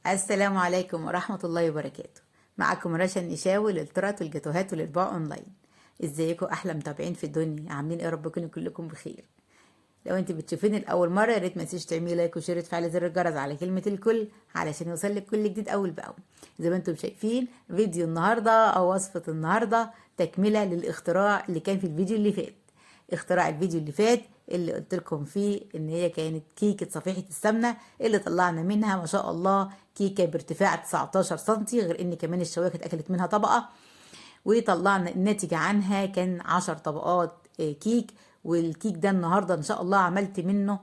السلام عليكم ورحمة الله وبركاته. معكم رشا النشاوي للتورت والجاتوهات والإطباق أونلاين. ازيكم أحلى متابعين في الدنيا؟ عاملين ايه؟ رب يكونوا كلكم بخير. لو انت بتشوفيني لأول مرة يا ريت ما تنسيش تعملي لايك وشير وتفعلي زر الجرس على كلمة الكل علشان يوصلك كل جديد أول بأول. زي ما انتم شايفين فيديو النهاردة أو وصفة النهاردة تكملة للاختراع اللي كان في الفيديو اللي فات. اختراع الفيديو اللي فات اللي قلت لكم فيه ان هي كانت كيكه صفيحه السمنه اللي طلعنا منها ما شاء الله كيكه بارتفاع 19 سنتي، غير ان كمان الشوايه كانت اكلت منها طبقه، وطلعنا الناتج عنها كان 10 طبقات كيك. والكيك ده النهارده ان شاء الله عملت منه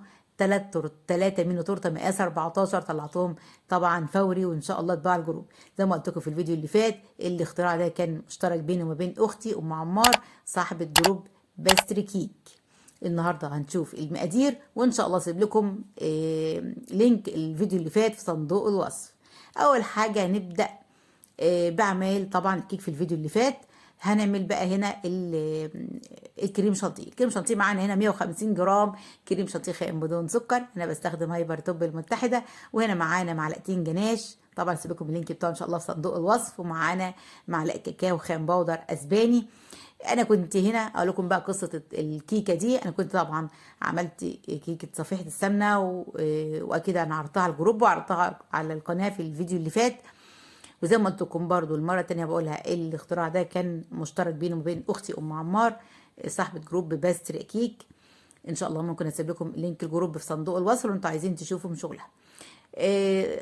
ثلاثة منه تورته مقاس 14 طلعتهم طبعا فوري، وان شاء الله اتباع الجروب. زي ما قلت لكم في الفيديو اللي فات الاختراع ده كان مشترك بيني وما بين اختي ام عمار صاحبه جروب باستري كيك. النهارده هنشوف المقادير وان شاء الله اسيب لكم لينك الفيديو اللي فات في صندوق الوصف. اول حاجه هنبدا بعمل طبعا الكيك في الفيديو اللي فات. هنعمل بقى هنا الكريم شانتيه. الكريم شانتيه معانا هنا 150 جرام كريم شانتيه خام بدون سكر، انا بستخدم هايبر توب المتحده. وهنا معانا معلقتين جناش، طبعا سيبكم اللينك بتاعه ان شاء الله في صندوق الوصف. ومعانا معلقه كاكاو خام باودر اسباني. انا كنت هنا اقول لكم بقى قصه الكيكه دي. انا كنت طبعا عملت كيكه صفيحه السمنه واكيد انا عرضتها على الجروب وعرضتها على القناه في الفيديو اللي فات. وزي ما قلت لكم برضو المره التانيه بقولها الاختراع ده كان مشترك بيني وبين اختي ام عمار صاحبه جروب باستري كيك. ان شاء الله ممكن اسيب لكم لينك الجروب في صندوق الوصف لو انتوا عايزين تشوفوا من شغلها.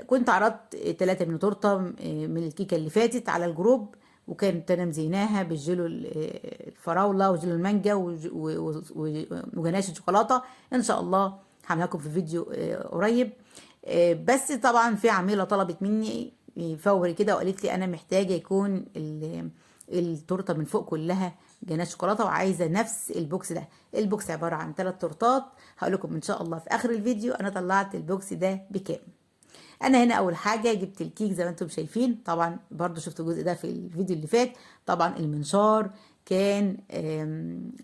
كنت عرضت 3 من تورته من الكيكه اللي فاتت على الجروب، وكانت انا مزيناها بالجيلو الفراوله وجيلو المانجا وجناش الشوكولاته. ان شاء الله هعملها لكم في فيديو قريب. بس طبعا في عميله طلبت مني فوري كده وقالت لي انا محتاجه يكون التورته من فوق كلها جناش شوكولاته وعايزه نفس البوكس ده. البوكس عباره عن 3 تورتات. هقول لكم ان شاء الله في اخر الفيديو انا طلعت البوكس ده بكام. انا هنا اول حاجه جبت الكيك زي ما انتم شايفين، طبعا برضو شفتوا الجزء ده في الفيديو اللي فات. طبعا المنشار كان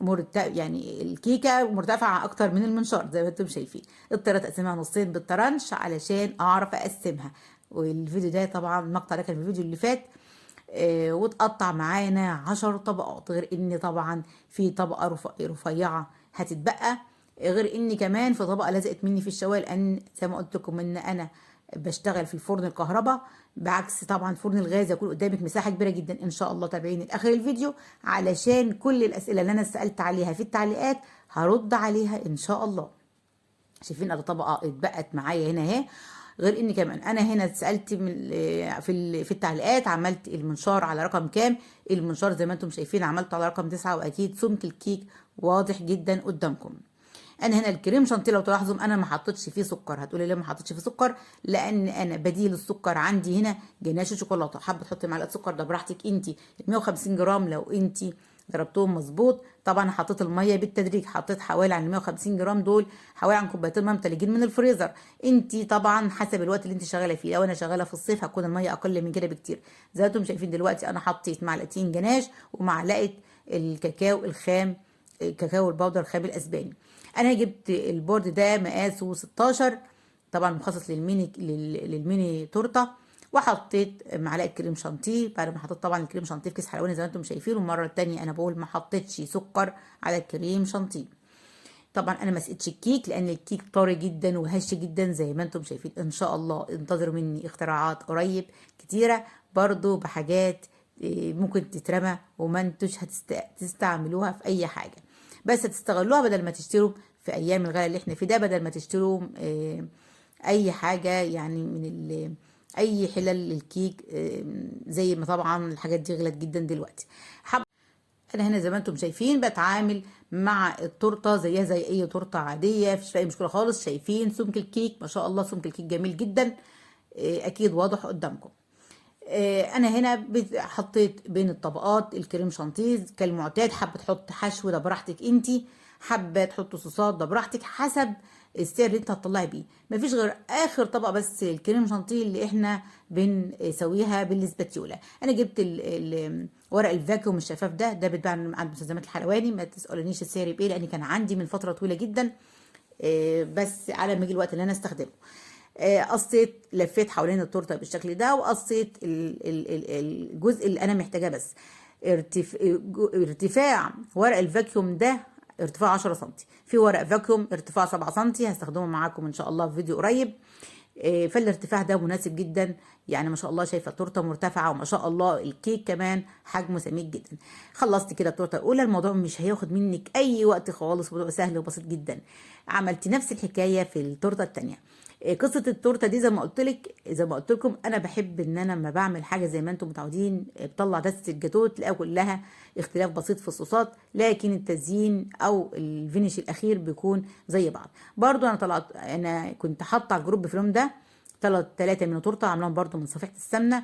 مرتفع، يعني الكيكه مرتفعه اكتر من المنشار زي ما انتم شايفين. اضطريت اقسمها نصين بالطرنش علشان اعرف اقسمها. والفيديو ده طبعا المقطع ده كان في الفيديو اللي فات. وتقطع معانا 10 طبقات، غير ان طبعا في طبقه رفيعه هتتبقى، غير ان كمان في طبقه لزقت مني في الشوايه، لان زي ما قلت لكم ان انا بشتغل في الفرن الكهرباء بعكس طبعا فرن الغاز. يكون قدامك مساحه كبيره جدا. ان شاء الله تابعيني لاخر الفيديو علشان كل الاسئله اللي انا سالت عليها في التعليقات هرد عليها ان شاء الله. شايفين ادي طبقه اتبقت معايا هنا اهي. غير ان كمان انا هنا سالت في التعليقات عملت المنشار على رقم كام. المنشار زي ما انتم شايفين عملته على رقم 9، واكيد سمك الكيك واضح جدا قدامكم. انا هنا الكريم شانتيه لو تلاحظوا انا ما حطيتش فيه سكر. هتقولي ليه ما حطيتش فيه سكر؟ لان انا بديل السكر عندي هنا جناش شوكولاته. حابه تحطي معلقه سكر ده براحتك انت. 150 جرام لو انت ضربتهم مظبوط. طبعا حطيت الميه بالتدريج، حطيت حوالي عن 150 جرام دول حوالي عن كوبايتين ميه متلجين من الفريزر. انت طبعا حسب الوقت اللي انت شغاله فيه. لو انا شغاله في الصيف هتكون الميه اقل من كده بكتير. زي ما انتم شايفين دلوقتي انا حطيت معلقتين جناش ومعلقه الكاكاو الخام، الكاكاو البودر الخام الاسباني. انا جبت البورد ده مقاسه 16، طبعا مخصص للميني تورته. وحطيت معلقه كريم شانتيه بعد ما حطيت طبعا الكريم شانتيه في كيس حلواني زي ما انتم شايفين. والمره التانيه انا بقول ما حطيتش سكر على الكريم شانتيه. طبعا انا ما سقتش الكيك لان الكيك طري جدا وهش جدا زي ما انتم شايفين. ان شاء الله انتظروا مني اختراعات قريب كتيره برضو بحاجات ممكن تترمى وما انتوش هتستعملوها في اي حاجه، بس هتستغلوها بدل ما تشتروا في ايام الغلا اللي احنا فيه ده. بدل ما تشتروا اي حاجه يعني من اي حلل للكيك، زي ما طبعا الحاجات دي غلت جدا دلوقتي. انا هنا زي ما انتم شايفين بتعامل مع التورته زيها زي اي تورته عاديه، مفيش اي مشكله خالص. شايفين سمك الكيك ما شاء الله، سمك الكيك جميل جدا، اكيد واضح قدامكم. انا هنا حطيت بين الطبقات الكريم شانتيه كالمعتاد. حابه تحط حشو ده براحتك انتي، حابه تحط صوصات ده براحتك حسب السعر اللي انت هتطلعي بيه. مفيش غير اخر طبقه بس الكريم شانتيه اللي احنا بنسويها بالسباتيولا. انا جبت ورق الفاكيوم الشفاف ده بيتباع عند مستلزمات الحلواني. ما تسالونيش السعر بايه لان كان عندي من فتره طويله جدا، بس على ما يجي الوقت اللي انا استخدمه. قصيت لفيت حوالين التورته بالشكل ده، وقصيت الجزء اللي انا محتاجاه بس. ارتفاع ورق الفاكيوم ده ارتفاع 10 سم، في ورق فاكيوم ارتفاعه 7 سم هستخدمه معاكم ان شاء الله في فيديو قريب. فالارتفاع ده مناسب جدا، يعني ما شاء الله شايفه التورته مرتفعه، وما شاء الله الكيك كمان حجمه سميك جدا. خلصت كده التورته الاولى، الموضوع مش هياخد منك اي وقت خالص، موضوع سهل وبسيط جدا. عملت نفس الحكايه في التورته الثانيه. قصه التورته دي زي ما قلت لكم، انا بحب ان انا لما بعمل حاجه زي ما انتم متعودين بطلع دسته الجاتوه تلاقيها كلها اختلاف بسيط في الصوصات، لكن التزيين او الفينش الاخير بيكون زي بعض. برضو انا كنت حاطه على الجروب في اليوم ده 3 من تورته عاملاهم برضو من صفيحه السمنه،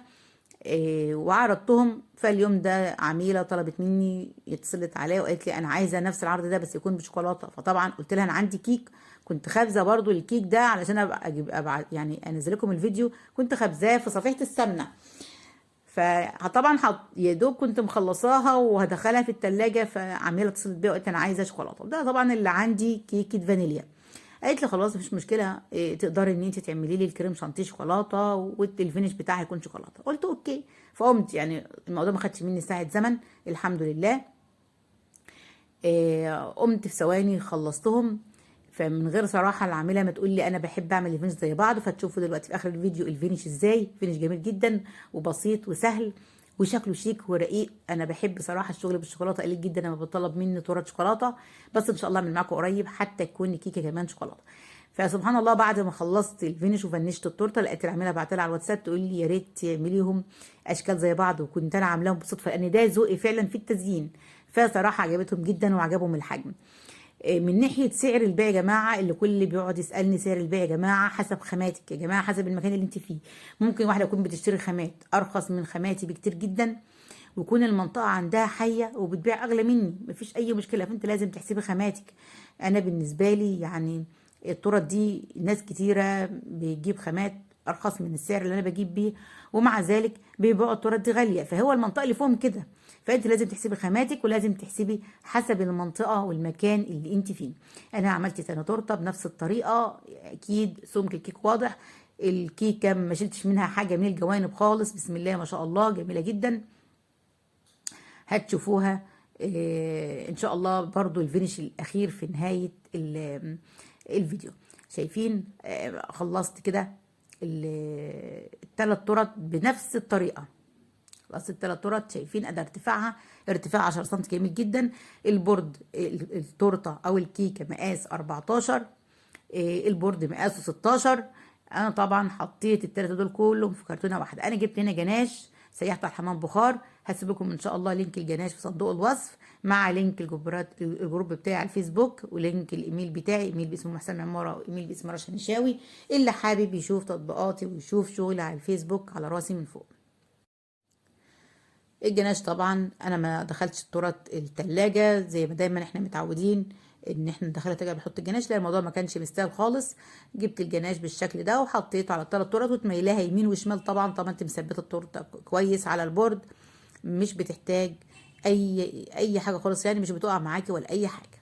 وعرضتهم. فاليوم ده عميله طلبت مني، اتصلت عليا وقالت لي انا عايزه نفس العرض ده بس يكون بشوكولاته. فطبعا قلت لها انا عندي كيك، كنت خابزه برضو الكيك ده علشان ابقى يعني انزل لكم الفيديو، كنت خابزاه في صفيحه السمنه. فطبعا يا دوب كنت مخلصاها وهدخلها في التلاجة، فعميله اتصلت بيا وقالت انا عايزه شوكولاته. ده طبعا اللي عندي كيكه فانيليا. قالت لي خلاص مفيش مشكله، تقدري ان انت تعملي لي الكريم شانتيه شوكولاته والفينش بتاعها يكون شوكولاته. قلت اوكي. فقمت، يعني الموضوع ما خدش مني ساعه زمن الحمد لله. قمت في ثواني خلصتهم. فمن غير صراحه العامله ما تقول لي انا بحب اعمل الفينش زي بعض، فتشوفوا دلوقتي في اخر الفيديو الفينش ازاي. فينش جميل جدا وبسيط وسهل وشكله شيك ورقيق. انا بحب صراحه الشغل بالشوكولاته قليل جدا لما بطلب مني تورت شوكولاته، بس ان شاء الله اعمل معاكم قريب حتى تكون كيكه كمان شوكولاته. فسبحان الله بعد ما خلصت الفينش وفنشت التورته، لقيت العامله بعتلي على الواتساب تقول لي يا ريت تعمليهم اشكال زي بعض، وكنت انا عاملاهم بالصدفه لان ده ذوقي فعلا في التزيين. فصراحه عجبتهم جدا وعجبهم الحجم. من ناحيه سعر البيع يا جماعه، اللي كل بيقعد يسالني سعر البيع يا جماعه حسب خاماتك، يا جماعه حسب المكان اللي انت فيه. ممكن واحده تكون بتشتري خامات ارخص من خاماتي بكتير جدا، ويكون المنطقه عندها حيه وبتبيع اغلى مني، مفيش اي مشكله، فانت لازم تحسبي خاماتك. انا بالنسبه لي يعني التورت دي ناس كتيره بيجيب خامات ارخص من السعر اللي انا بجيب بيه، ومع ذلك بيبيعوا التورت دي غاليه، فهو المنطقه اللي فيهم كده. فانت لازم تحسبي خاماتك، ولازم تحسبي حسب المنطقه والمكان اللي انت فيه. انا عملت تاني تورته بنفس الطريقه، اكيد سمك الكيك واضح. الكيكه ما شلتش منها حاجه من الجوانب خالص، بسم الله ما شاء الله جميله جدا. هتشوفوها ان شاء الله برضو الفينش الاخير في نهايه الفيديو. شايفين خلصت كده الثلاث تورت بنفس الطريقه. خلاص الثلاث تورت شايفين ادي ارتفاعها ارتفاع 10 سم جميل جدا. البورد التورته او الكيكه مقاس 14، البورد مقاسه 16. انا طبعا حطيت الثلاثه دول كلهم في كرتونه واحده. انا جبت هنا جناش سيحت على الحمام بخار، هسيب لكم ان شاء الله لينك الجناش في صندوق الوصف، مع لينك الجروب بتاعي على الفيسبوك، ولينك الايميل بتاعي، ايميل باسم محسن عماره وايميل باسم رشا نشاوي. اللي حابب يشوف تطبيقاتي ويشوف شغلي على الفيسبوك على راسي من فوق. الجناش طبعا انا ما دخلتش التورت التلاجة زي ما دايما احنا متعودين ان احنا ندخلها التلاجة بنحط الجناش، لا الموضوع ما كانش مستاهل خالص. جبت الجناش بالشكل ده وحطيته على الثلاث تورت وتميلها يمين وشمال. طبعا انت مثبته التورته كويس على البورد، مش بتحتاج اي حاجه خالص، يعني مش بتقع معاكي ولا اي حاجه.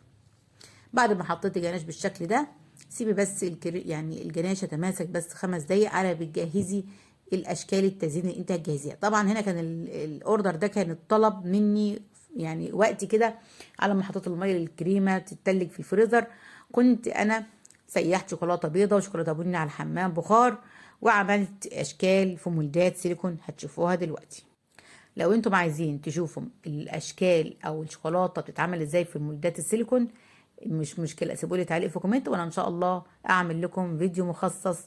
بعد ما حطيت الجناش بالشكل ده سيبي بس يعني الجناش يتماسك بس 5 دقايق على بتجهزي الاشكال التزيين اللي انت هتجهزيها. طبعا هنا كان الاوردر ده كان الطلب مني يعني وقتي كده، على ما حطيت الميه للكريمه تتلج في الفريزر، كنت انا سيحت شوكولاته بيضه وشوكولاته بني على الحمام بخار، وعملت اشكال في مولدات سيليكون هتشوفوها دلوقتي. لو انتم عايزين تشوفوا الاشكال او الشوكولاته بتتعمل ازاي في مولدات السيليكون، مش مشكله، سيبوا لي تعليق في كومنت وانا ان شاء الله اعمل لكم فيديو مخصص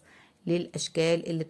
للاشكال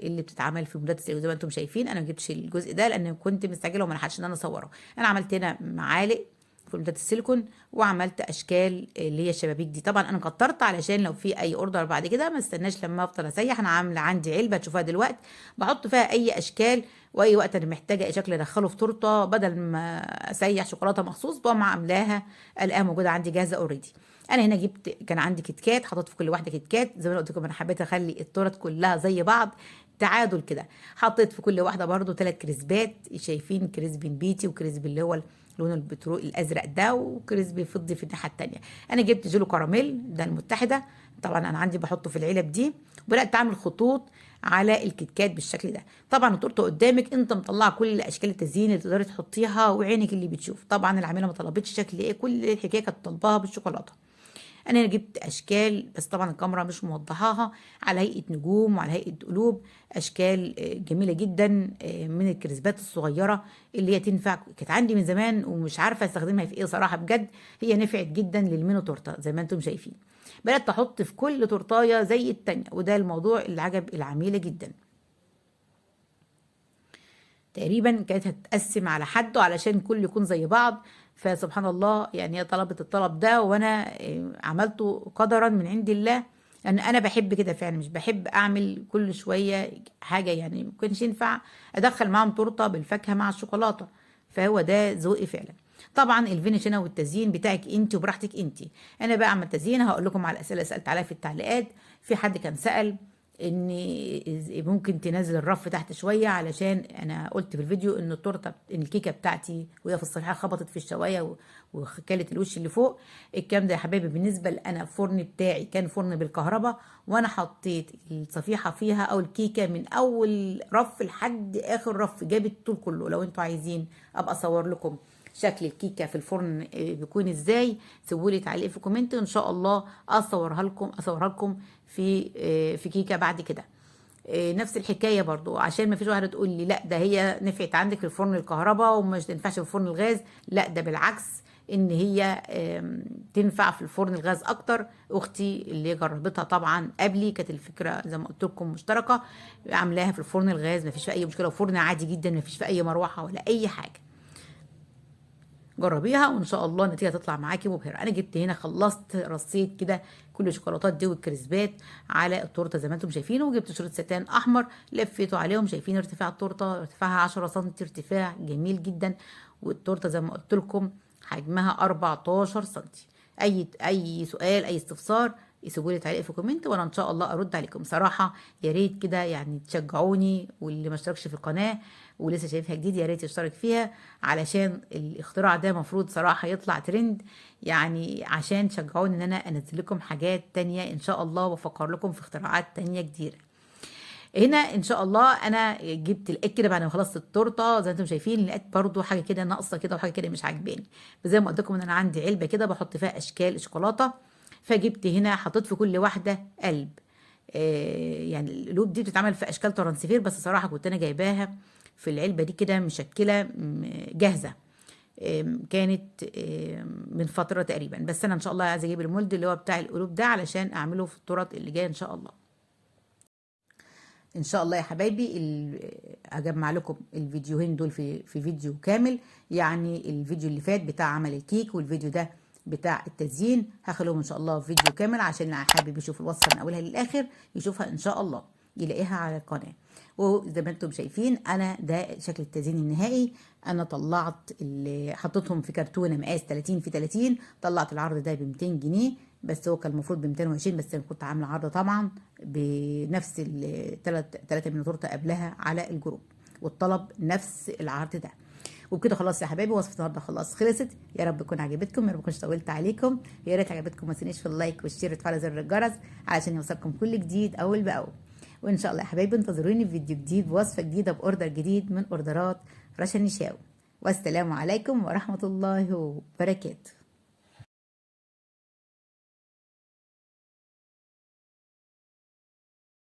اللي بتتعمل في مولدات السيليكون. زي ما انتم شايفين انا ما جبتش الجزء ده لان كنت مستعجله وما لحقتش ان انا اصوره. انا عملت هنا معالق في مولدات السيليكون، وعملت اشكال اللي هي الشبابيك دي. طبعا انا كترت علشان لو في اي اوردر بعد كده ما استناش لما افضل اسيح. انا عامله عندي علبه تشوفوها دلوقتي بحط فيها اي اشكال، واي وقت انا محتاجه اي شكل ادخله في تورته بدل ما اسيح شوكولاته مخصوص بقوم عاملاها الاقيها موجوده عندي جاهزه اوريدي. انا هنا كان عندي كيت كات، حطيت في كل واحده كيت كات زي ما قلت لكم، انا حبيت اخلي التورت كلها زي بعض تعادل كده. حطيت في كل واحده برده 3 كريسبات، شايفين كريسبي بيتي وكريسبي اللي هو لون البترول الازرق ده، وكريسبي فضي في الناحيه التانيه. انا جبت جيلو كراميل ده المتحده، طبعا انا عندي بحطه في العلب دي، وبدات اعمل خطوط على الكيكات بالشكل ده. طبعا التورته قدامك، انت مطلعه كل اشكال التزيين اللي تقدري تحطيها وعينك اللي بتشوف. طبعا العامله ما طلبتش شكل ايه، كل الحكايه كانت طالباها بالشوكولاته. انا جبت اشكال، بس طبعا الكاميرا مش موضحاها، على هيئه نجوم وعلى هيئه قلوب، اشكال جميله جدا من الكريسبات الصغيره اللي هي تنفع. كانت عندي من زمان ومش عارفه استخدمها في ايه صراحه بجد، هي نفعت جدا للمينو تورته زي ما انتم شايفين. بدات احط في كل تورتايه زي التانيه، وده الموضوع اللي عجب العميله جدا. تقريبا كانت هتتقسم على حد علشان كل يكون زي بعض، فسبحان الله يعني هي طلبت الطلب ده، وانا عملته قدرا من عند الله. لان انا بحب كده فعلا، مش بحب اعمل كل شويه حاجه، يعني ما كانش ينفع ادخل معاهم تورته بالفاكهه مع الشوكولاته، فهو ده ذوقي فعلا. طبعا الفينش هنا والتزيين بتاعك انت وبراحتك انت. انا بقى اعمل تزيين، هقول لكم على الاسئله اللي سالت عليها في التعليقات. في حد كان سال ان ممكن تنزل الرف تحت شويه، علشان انا قلت في الفيديو ان التورته ان الكيكه بتاعتي وهي في الصفحه خبطت في الشوايه وكلت الوش اللي فوق. الكلام ده يا حبايبي بالنسبه انا الفرن بتاعي كان فرن بالكهرباء، وانا حطيت الصفيحه فيها او الكيكه من اول رف لحد اخر رف، جابت الطول كله. لو انتوا عايزين ابقى اصور لكم شكل الكيكه في الفرن بيكون ازاي، سيبوا لي تعليق في كومنت ان شاء الله اصورها لكم في كيكه بعد كده. نفس الحكايه برضو، عشان ما فيش واحده تقول لي لا ده هي نفعت عندك في الفرن الكهرباء ومش تنفعش في الفرن الغاز. لا ده بالعكس، ان هي تنفع في الفرن الغاز اكتر. اختي اللي جربتها طبعا قبلي كانت الفكره زي ما قلت لكم مشتركه، عاملاها في الفرن الغاز ما فيش فيه اي مشكله، وفرن عادي جدا ما فيش فيه اي مروحه ولا اي حاجه. جربيها وان شاء الله النتيجه تطلع معاكي مبهره. انا جبت هنا خلصت رصيت كده كل الشوكولاتات دي والكريسبات على التورته زي ما انتم شايفين، وجبت شريط ستان احمر لفيته عليهم. شايفين ارتفاع التورته، ارتفاعها 10 سم، ارتفاع جميل جدا. والتورته زي ما قلت لكم حجمها 14 سم. اي سؤال اي استفسار يسيبوا لي تعليق في كومنت، وانا ان شاء الله ارد عليكم. صراحه يا ريت كده يعني تشجعوني، واللي ما اشتركش في القناه ولسه شايفها جديد يا ريت يشترك فيها، علشان الاختراع ده مفروض صراحه يطلع ترند، يعني عشان تشجعوني ان انا انزل لكم حاجات تانية ان شاء الله، وافكر لكم في اختراعات تانية كتير. هنا ان شاء الله انا جبت لقيت كده بعد ما خلصت التورته زي ما انتم شايفين، لقيت برضو حاجه كده ناقصه كده وحاجه كده مش عاجباني. زي ما قلت لكم ان انا عندي علبه كده بحط فيها اشكال شوكولاته، فجبت هنا حطيت في كل واحده قلب. يعني القلوب دي بتتعمل في اشكال ترانسفير، بس صراحه كنت انا جايباها في العلبه دي كده مشكله جاهزه. كانت من فتره تقريبا، بس انا ان شاء الله عايزه اجيب المولد اللي هو بتاع القلوب ده علشان اعمله في التورت اللي جايه ان شاء الله. ان شاء الله يا حبايبي اجمع لكم الفيديوهين دول في فيديو كامل، يعني الفيديو اللي فات بتاع عمل الكيك والفيديو ده بتاع التزيين هخليهم ان شاء الله في فيديو كامل، عشان اللي حابب يشوف الوصفه من اولها للاخر يشوفها ان شاء الله يلاقيها على القناه. وزي ما انتم شايفين انا ده شكل التزيين النهائي. انا طلعت اللي حطيتهم في كرتونه مقاس 30 في 30، طلعت العرض ده ب 200 جنيه، بس هو كان المفروض ب 220، بس انا كنت عامله عرض طبعا بنفس الثلاثه من تورته قبلها على الجروب، والطلب نفس العرض ده. وبكده خلاص يا حبايبي وصفه النهارده خلاص خلصت. يا رب تكون عجبتكم، يا رب كنتش طولت عليكم. يا ريت عجبتكم ما تنسونيش في اللايك والشير وتفعلوا زر الجرس علشان يوصلكم كل جديد اول باول. وان شاء الله يا حبايبي انتظروني في فيديو جديد بوصفه جديده باوردر جديد من اوردرات رشا النشاوي. والسلام عليكم ورحمه الله وبركاته.